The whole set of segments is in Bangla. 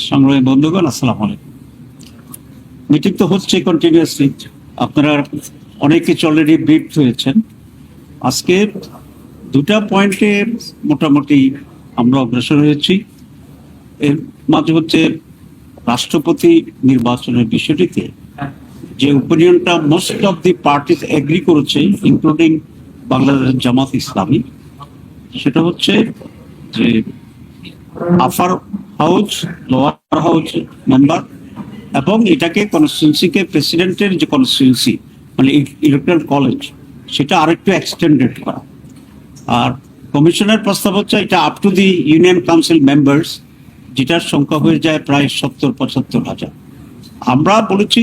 সংগ্রামী বন্ধুগণ, আসসালামু আলাইকুম। মিটিং তো হচ্ছে কন্টিনিউয়াসলি, আপনারা অনেক কিছু অলরেডি ব্রিফ হয়েছেন। আজকে দুটা পয়েন্টে মোটামুটি আমরা অগ্রসর হয়েছি। এর মাঝে হচ্ছে রাষ্ট্রপতি নির্বাচনের বিষয়টিতে যে ওপিনিয়নটা most of the parties agree করেছে, ইনক্লুডিং বাংলাদেশ জামাত ইসলামী, সেটা হচ্ছে যে upper house, lower house member এবং এটাকে কনস্টিটিউন্সিকে প্রেসিডেন্টের যে কনস্টিটিউন্সি মানে ইলেকট্রাল কলেজ, সেটা আরেকটু এক্সটেন্ডেড করা। আর কমিশনের প্রস্তাব হচ্ছে এটা up to the union council members, যেটার সংখ্যা হয়ে যায় প্রায় 70-75 হাজার। আমরা বলেছি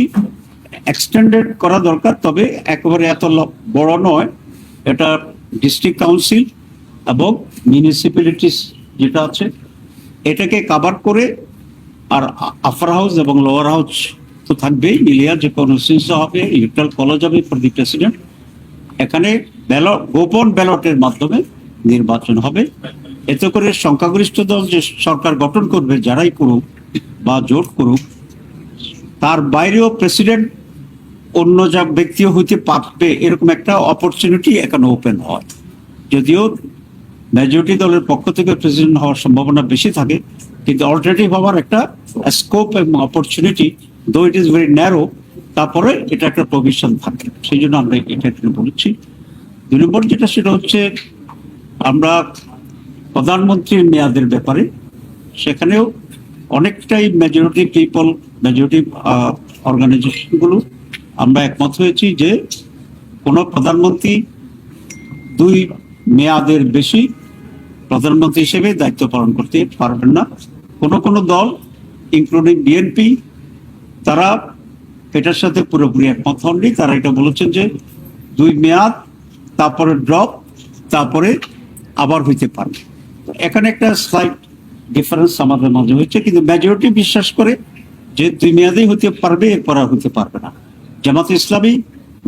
এক্সটেন্ডেড করা দরকার, তবে একেবারে এত বড় নয়। এটা ডিস্ট্রিক্ট কাউন্সিল এবং মিউনিসিপ্যালিটিস যেটা আছে এটাকে কাভার করে, আর আপার হাউস এবং লোয়ার হাউস তো থাকবেই, মিলিয়া যে কনস্টিটিউন্সি হবে, ইলেকট্রাল কলেজ হবে ফর দি প্রেসিডেন্ট। এখানে ব্যালট, গোপন ব্যালটের মাধ্যমে নির্বাচন হবে। এতে করে সংখ্যাগরিষ্ঠ দল যে সরকার গঠন করবে, যারাই করুক বা জোট করুক, তার বাইরেও প্রেসিডেন্ট অন্য যা ব্যক্তিও হইতে পারবে, এরকম একটা অপরচুনিটি এখানে ওপেন হয়। যদিও মেজরিটি দলের পক্ষ থেকে প্রেসিডেন্ট হওয়ার সম্ভাবনা বেশি থাকে, কিন্তু অল্টারনেটিভ হওয়ার একটা স্কোপ এবং অপরচুনিটি, দো ইট ইজ ভেরি ন্যারো, তারপরে এটা একটা প্রভিশন থাকে। সেই জন্য আমরা এটা এখানে বলেছি। 2 নম্বর যেটা, সেটা হচ্ছে আমরা প্রধানমন্ত্রীর মেয়াদের ব্যাপারে, সেখানেও অনেকটাই মেজরিটি পিপল, মেজরিটি অর্গানাইজেশনগুলো আমরা একমত হয়েছি যে কোনো প্রধানমন্ত্রী 2 মেয়াদের বেশি প্রধানমন্ত্রী হিসেবে দায়িত্ব পালন করতে পারবেন না। কোনো দল ইনক্লুডিং বিএনপি, তারা এটার সাথে পুরোপুরি একমত হননি। তারা এটা বলেছেন যে 2 মেয়াদ, তারপরে ড্রপ, তারপরে আবার হইতে পারে। এখানে একটা স্লাইট ডিফারেন্স আমাদের মাঝে হয়েছে, কিন্তু মেজরিটি বিশ্বাস করে যে 2 মেয়াদেই হতে পারবে, এরপর আর হতে পারবে না। জামাত ইসলামী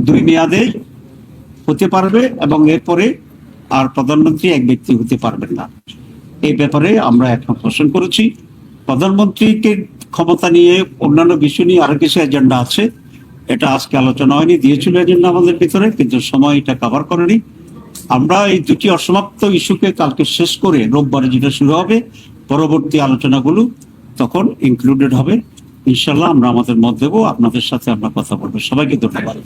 2 মেয়াদেই হতে পারবে এবং এরপরে আর প্রধানমন্ত্রী এক ব্যক্তি হতে পারবেন না। এই ব্যাপারে আমরা একমত পোষণ করেছি। প্রধানমন্ত্রীকে ক্ষমতা নিয়ে অন্যান্য বিষয় নিয়ে আরো কিছু এজেন্ডা আছে, এটা আজকে আলোচনা হয়নি, দিয়েছিল এজেন্ডা আমাদের ভিতরে, কিন্তু সময় এটা কভার করেনি। আমরা এই 2টি অসমাপ্ত ইস্যুকে কালকে শেষ করে রোববারে যেটা শুরু হবে, পরবর্তী আলোচনাগুলো তখন ইনক্লুডেড হবে। ইনশাল্লাহ আমরা আমাদের মত দেবো, আপনাদের সাথে আমরা কথা বলবো। সবাইকে ধন্যবাদ।